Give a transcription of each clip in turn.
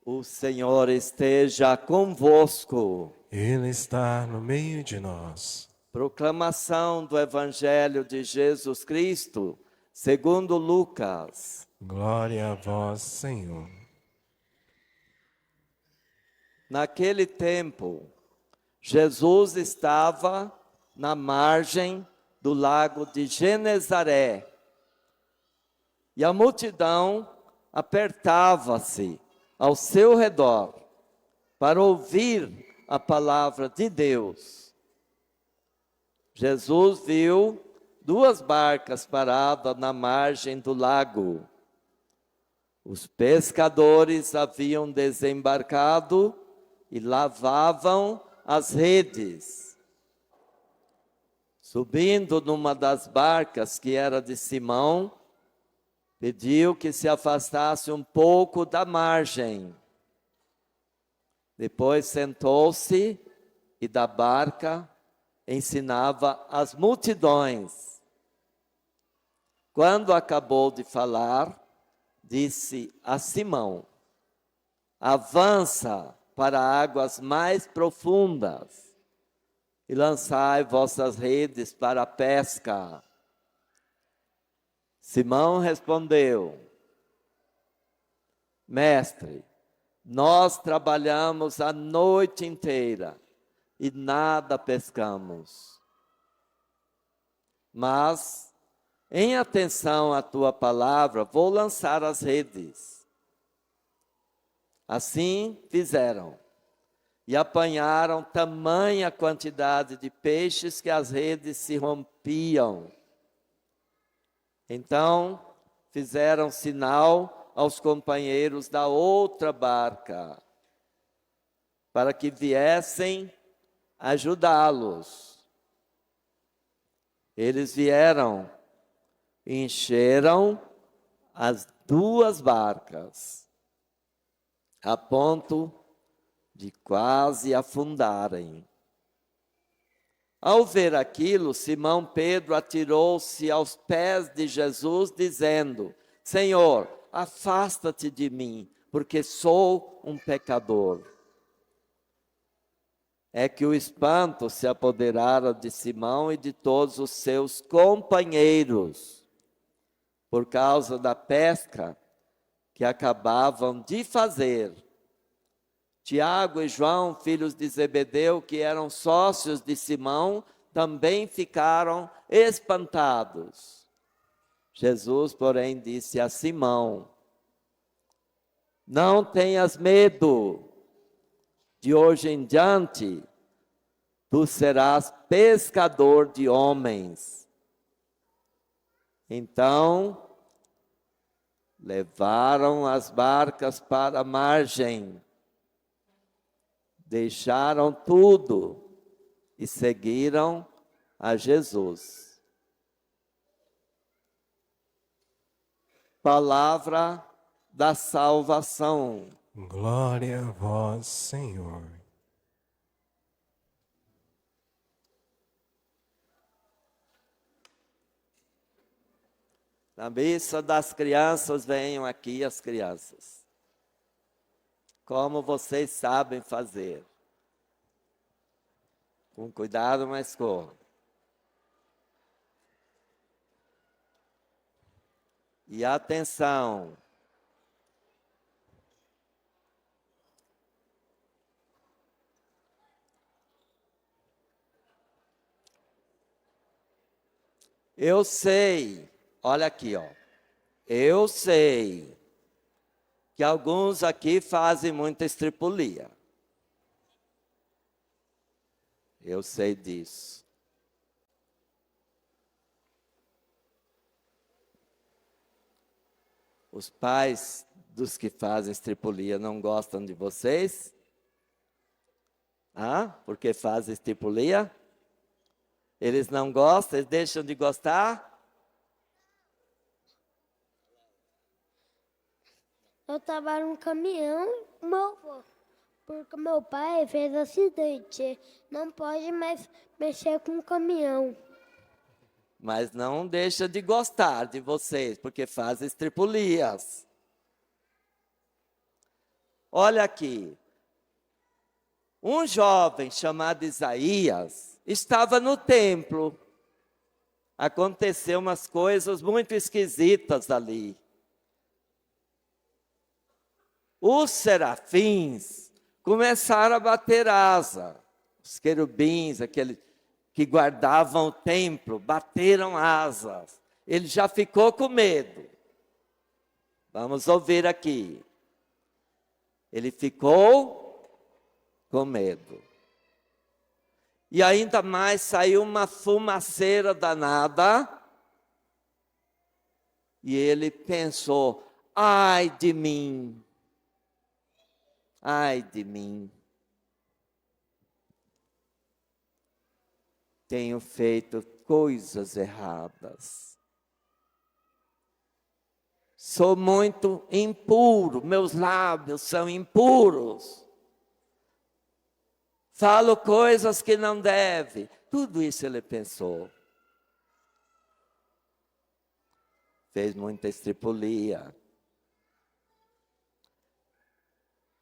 O Senhor esteja convosco. Ele está no meio de nós. Proclamação do Evangelho de Jesus Cristo, segundo Lucas. Glória a vós, Senhor. Naquele tempo, Jesus estava na margem do lago de Genezaré. E a multidão apertava-se ao seu redor para ouvir a palavra de Deus. Jesus viu 2 barcas paradas na margem do lago. Os pescadores haviam desembarcado e lavavam as redes. Subindo numa das barcas, que era de Simão, pediu que se afastasse um pouco da margem. Depois sentou-se e da barca ensinava as multidões. Quando acabou de falar, disse a Simão: avança para águas mais profundas e lançai vossas redes para a pesca. Simão respondeu: Mestre, nós trabalhamos a noite inteira e nada pescamos. Mas, em atenção à tua palavra, vou lançar as redes. Assim fizeram, e apanharam tamanha quantidade de peixes que as redes se rompiam. Então, fizeram sinal aos companheiros da outra barca, para que viessem ajudá-los. Eles vieram, encheram as 2 barcas, a ponto de quase afundarem. Ao ver aquilo, Simão Pedro atirou-se aos pés de Jesus, dizendo: Senhor, afasta-te de mim, porque sou um pecador. É que o espanto se apoderara de Simão e de todos os seus companheiros, por causa da pesca que acabavam de fazer. Tiago e João, filhos de Zebedeu, que eram sócios de Simão, também ficaram espantados. Jesus, porém, disse a Simão: não tenhas medo, de hoje em diante tu serás pescador de homens. Então, levaram as barcas para a margem, deixaram tudo e seguiram a Jesus. Palavra da salvação. Glória a vós, Senhor. Na missa das crianças, venham aqui as crianças. Como vocês sabem fazer. Com cuidado, mas corram. E atenção. Eu sei, olha aqui, ó. Eu sei que alguns aqui fazem muita estripulia. Eu sei disso. Os pais dos que fazem estripulia não gostam de vocês? Porque fazem estripulia? Eles não gostam, eles deixam de gostar? Eu estava num caminhão, porque meu pai fez acidente. Não pode mais mexer com o caminhão. Mas não deixa de gostar de vocês, porque fazem estripulias. Olha aqui. Um jovem chamado Isaías estava no templo. Aconteceu umas coisas muito esquisitas ali. Os serafins começaram a bater asa. Os querubins, aqueles que guardavam o templo, bateram asas. Ele já ficou com medo. Vamos ouvir aqui. Ele ficou com medo. E ainda mais saiu uma fumaceira danada. E ele pensou: ai de mim. Ai de mim. Tenho feito coisas erradas. Sou muito impuro, meus lábios são impuros. Falo coisas que não deve. Tudo isso ele pensou. Fez muita estripulia.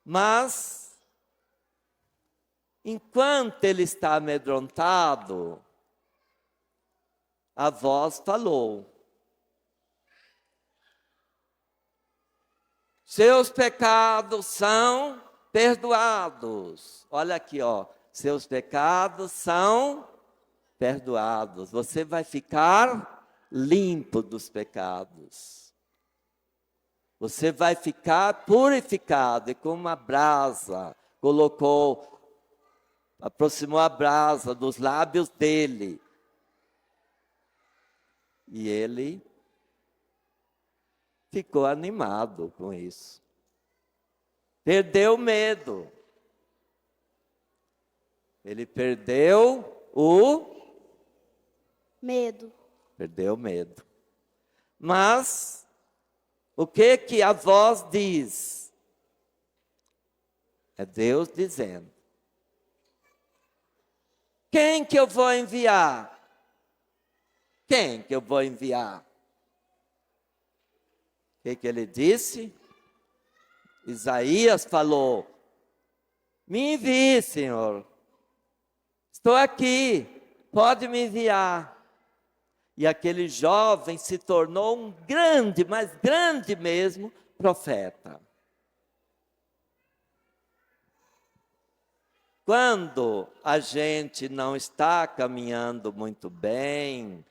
Mas, enquanto ele está amedrontado, a voz falou: seus pecados são perdoados. Olha aqui, ó. Seus pecados são perdoados. Você vai ficar limpo dos pecados. Você vai ficar purificado. E com uma brasa, aproximou a brasa dos lábios dele. E ele ficou animado com isso. Perdeu o medo. Ele perdeu o medo. Perdeu o medo. Mas o que a voz diz? É Deus dizendo: quem que eu vou enviar? Quem que eu vou enviar? O que ele disse? Isaías falou: me envie, Senhor. Estou aqui, pode me enviar. E aquele jovem se tornou um grande, mas grande mesmo, profeta. Quando a gente não está caminhando muito bem,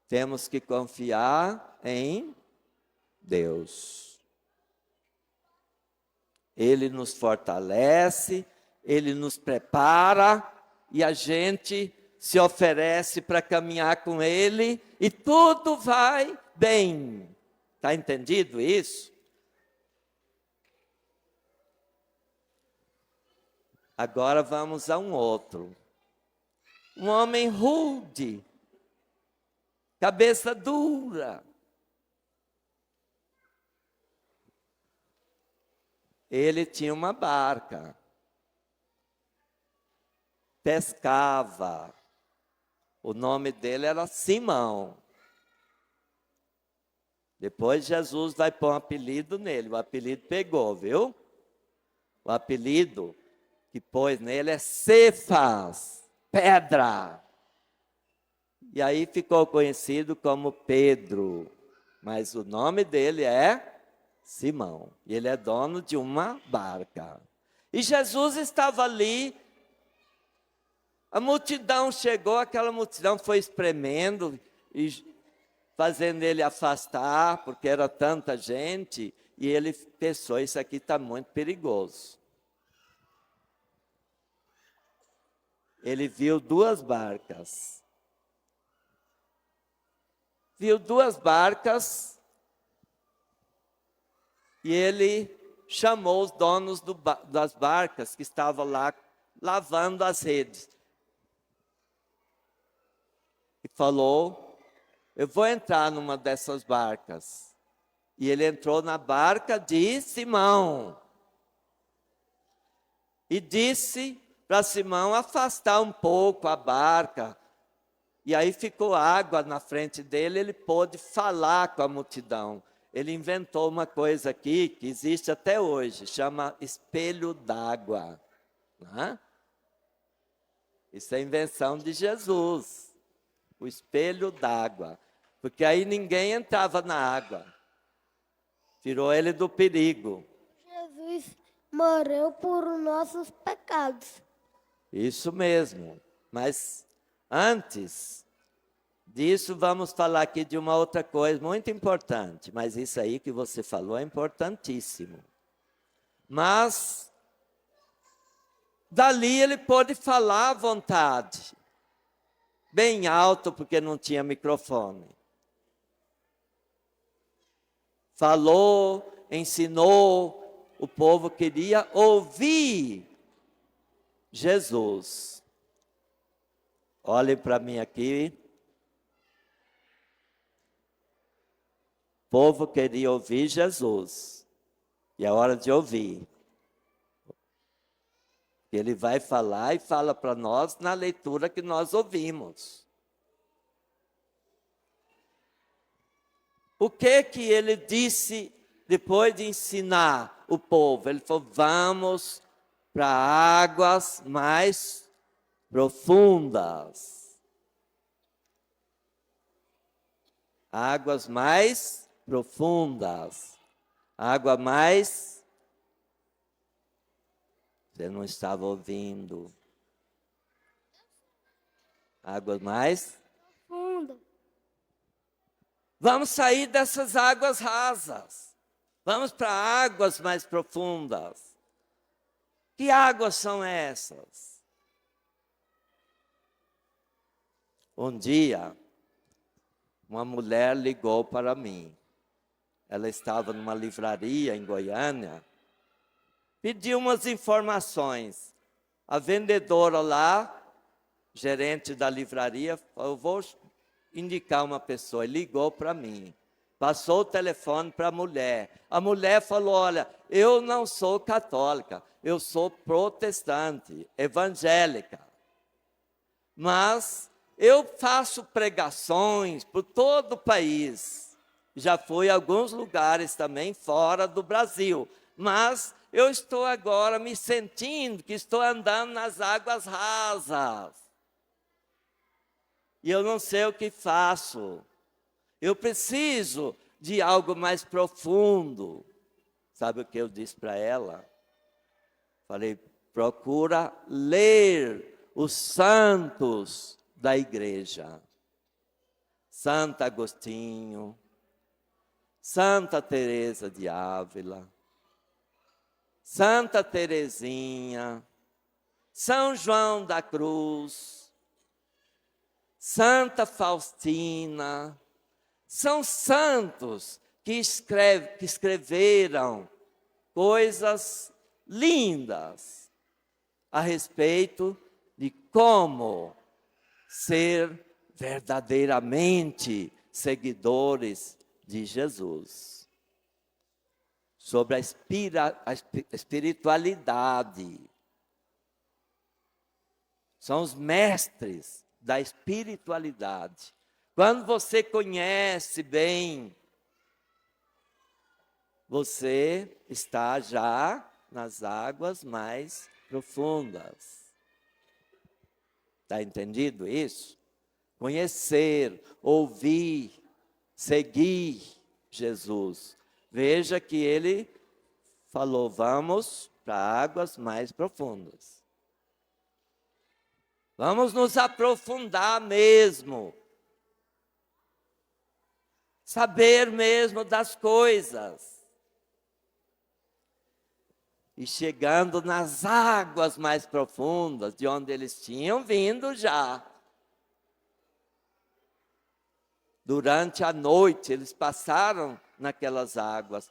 temos que confiar em Deus. Ele nos fortalece, Ele nos prepara e a gente se oferece para caminhar com Ele e tudo vai bem. Está entendido isso? Agora vamos a um outro. Um homem rude, cabeça dura. Ele tinha uma barca, pescava. O nome dele era Simão. Depois Jesus vai pôr um apelido nele. O apelido pegou, viu? O apelido que pôs nele é Cefas, pedra. E aí ficou conhecido como Pedro. Mas o nome dele é Simão. E ele é dono de uma barca. E Jesus estava ali. A multidão chegou, aquela multidão foi espremendo e fazendo ele afastar, porque era tanta gente. E ele pensou: isso aqui está muito perigoso. Ele viu duas barcas. Viu duas barcas. E ele chamou os donos das barcas que estavam lá lavando as redes. E falou: eu vou entrar numa dessas barcas. E ele entrou na barca de Simão. E disse para Simão afastar um pouco a barca. E aí ficou água na frente dele, ele pôde falar com a multidão. ele inventou uma coisa aqui que existe até hoje, chama espelho d'água. Né? Isso é invenção de Jesus, o espelho d'água. Porque aí ninguém entrava na água. Tirou ele do perigo. Jesus morreu por nossos pecados. Isso mesmo. Mas antes disso, vamos falar aqui de uma outra coisa muito importante. Mas isso aí que você falou é importantíssimo. Mas dali ele pôde falar à vontade. Bem alto, porque não tinha microfone. Falou, ensinou, o povo queria ouvir Jesus. Olhem para mim aqui. O povo queria ouvir Jesus. E é hora de ouvir. Ele vai falar e fala para nós na leitura que nós ouvimos. O que ele disse depois de ensinar o povo? Ele falou, vamos para águas mais profundas. Águas mais profundas. Água mais... Você não estava ouvindo. Águas mais... Funda. Vamos sair dessas águas rasas. Vamos para águas mais profundas. Que águas são essas? Um dia, uma mulher ligou para mim. Ela estava numa livraria em Goiânia. Pediu umas informações. A vendedora lá, gerente da livraria, falou, eu vou indicar uma pessoa. Ele ligou para mim. Passou o telefone para a mulher. A mulher falou, olha, eu não sou católica, eu sou protestante, evangélica. Mas eu faço pregações por todo o país. Já fui a alguns lugares também fora do Brasil. Mas eu estou agora me sentindo que estou andando nas águas rasas. E eu não sei o que faço. Eu preciso de algo mais profundo. Sabe o que eu disse para ela? Falei, procura ler os santos da igreja. Santo Agostinho, Santa Teresa de Ávila, Santa Teresinha, São João da Cruz, Santa Faustina, são santos que escreveram coisas lindas a respeito de como ser verdadeiramente seguidores de Jesus. Sobre a espiritualidade. São os mestres da espiritualidade. Quando você conhece bem, você está já nas águas mais profundas. Está entendido isso? Conhecer, ouvir, seguir Jesus. Veja que ele falou, vamos para águas mais profundas. Vamos nos aprofundar mesmo. Saber mesmo das coisas. E chegando nas águas mais profundas, de onde eles tinham vindo já. Durante a noite, eles passaram naquelas águas.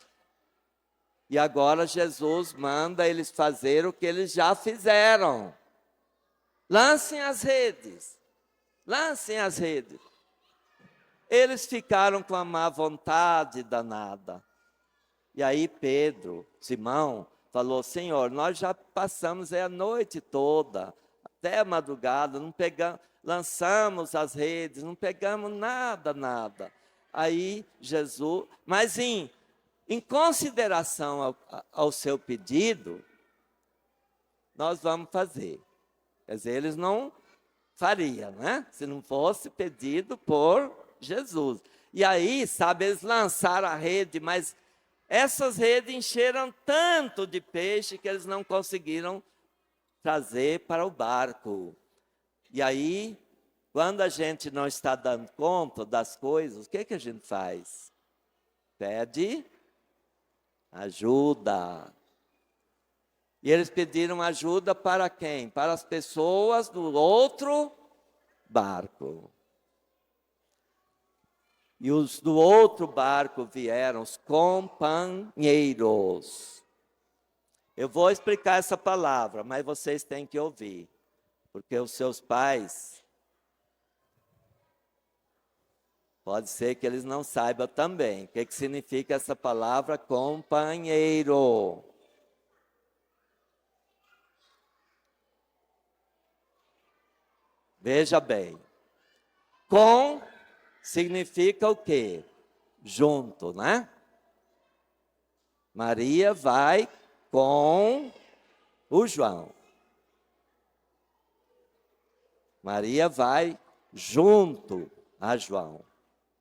E agora Jesus manda eles fazer o que eles já fizeram. Lancem as redes. Lancem as redes. Eles ficaram com a má vontade danada. E aí Pedro, Simão, falou, Senhor, nós já passamos a noite toda, até a madrugada, não pegamos, lançamos as redes, não pegamos nada. Aí Jesus, mas em consideração ao seu pedido, nós vamos fazer. Quer dizer, eles não fariam, né? Se não fosse pedido por Jesus. E aí, sabe, eles lançaram a rede, mas essas redes encheram tanto de peixe que eles não conseguiram trazer para o barco. E aí, quando a gente não está dando conta das coisas, o que a gente faz? Pede ajuda. E eles pediram ajuda para quem? Para as pessoas do outro barco. E os do outro barco vieram, os companheiros. Eu vou explicar essa palavra, mas vocês têm que ouvir. Porque os seus pais, pode ser que eles não saibam também. O que significa essa palavra companheiro? Veja bem. Com significa o quê? Junto, né? Maria vai com o João. Maria vai junto a João.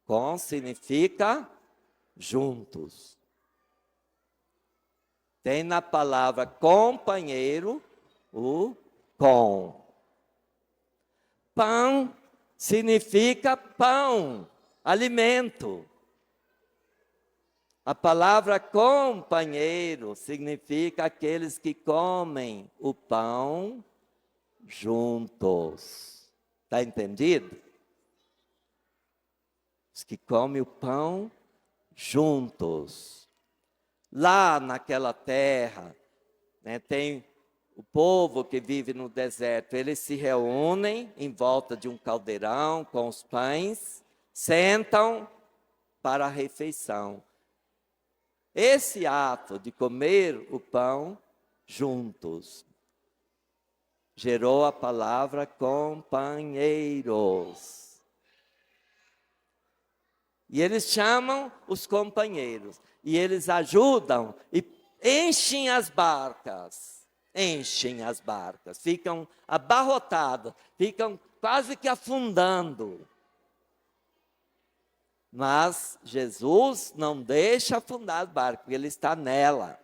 Com significa juntos. Tem na palavra companheiro o com. Pão significa pão, alimento. A palavra companheiro significa aqueles que comem o pão juntos. Está entendido? Os que comem o pão juntos. Lá naquela terra, né, tem o povo que vive no deserto, eles se reúnem em volta de um caldeirão com os pães, sentam para a refeição. Esse ato de comer o pão juntos gerou a palavra companheiros. E eles chamam os companheiros, e eles ajudam e enchem as barcas. Enchem as barcas, ficam abarrotadas, ficam quase que afundando. Mas Jesus não deixa afundar a barca, porque Ele está nela.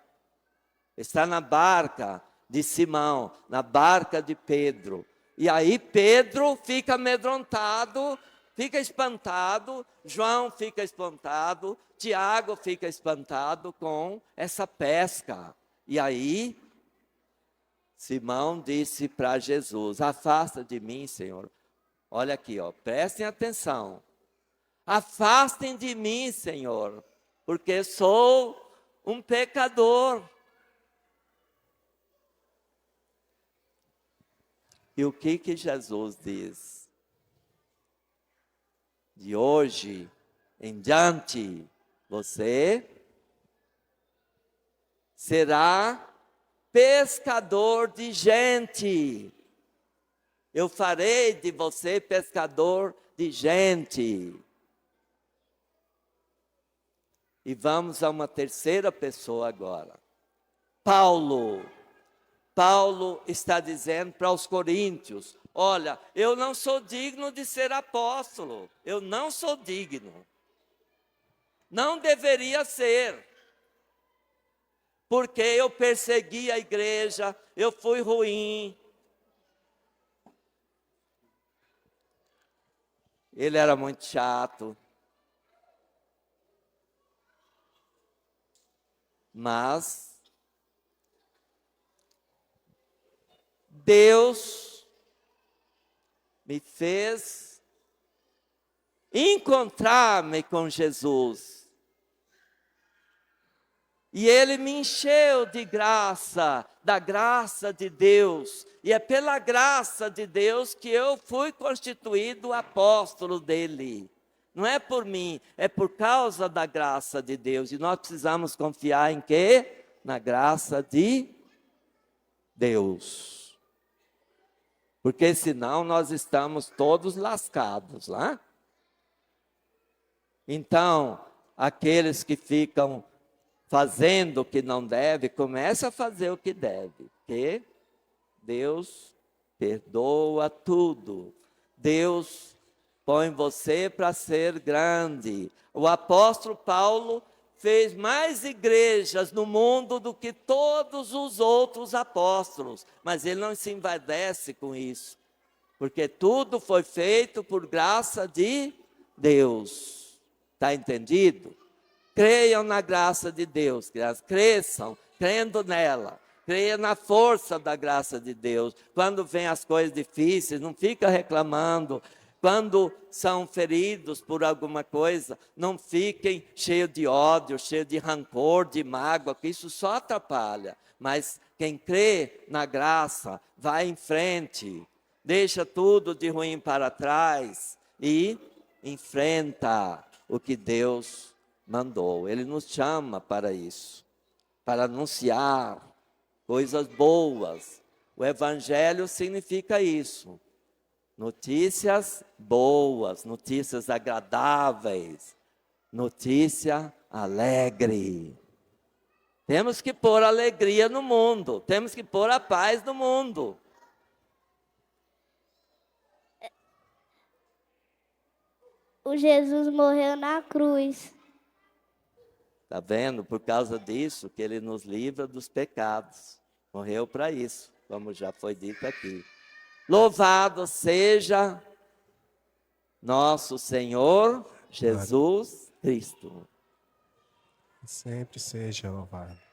Está na barca de Simão, na barca de Pedro. E aí Pedro fica amedrontado, fica espantado, João fica espantado, Tiago fica espantado com essa pesca. E aí Simão disse para Jesus: afasta de mim, Senhor. Olha aqui, prestem atenção. Afastem de mim, Senhor, porque sou um pecador. E o que Jesus diz? De hoje em diante, você será pescador de gente. Eu farei de você pescador de gente. E vamos a uma terceira pessoa agora. Paulo. Paulo está dizendo para os coríntios: olha, eu não sou digno de ser apóstolo. Eu não sou digno. Não deveria ser. Porque eu persegui a igreja, eu fui ruim. Ele era muito chato. Mas Deus me fez encontrar-me com Jesus. E Ele me encheu de graça, da graça de Deus. E é pela graça de Deus que eu fui constituído apóstolo dEle. Não é por mim, é por causa da graça de Deus. E nós precisamos confiar em quê? Na graça de Deus. Porque senão nós estamos todos lascados, lá. Então, aqueles que ficam fazendo o que não deve, começa a fazer o que deve, porque Deus perdoa tudo. Deus põe você para ser grande. O apóstolo Paulo fez mais igrejas no mundo do que todos os outros apóstolos, mas ele não se envaidece com isso, porque tudo foi feito por graça de Deus. Está entendido? Creiam na graça de Deus, cresçam, crendo nela. Creia na força da graça de Deus. Quando vem as coisas difíceis, não fica reclamando. Quando são feridos por alguma coisa, não fiquem cheios de ódio, cheios de rancor, de mágoa, que isso só atrapalha. Mas quem crê na graça, vai em frente, deixa tudo de ruim para trás e enfrenta o que Deus mandou. Ele nos chama para isso, para anunciar coisas boas. O Evangelho significa isso. Notícias boas, notícias agradáveis, notícia alegre. Temos que pôr alegria no mundo, temos que pôr a paz no mundo. O Jesus morreu na cruz. Está vendo? Por causa disso que ele nos livra dos pecados. Morreu para isso, como já foi dito aqui. Louvado seja nosso Senhor Jesus Cristo. Sempre seja louvado.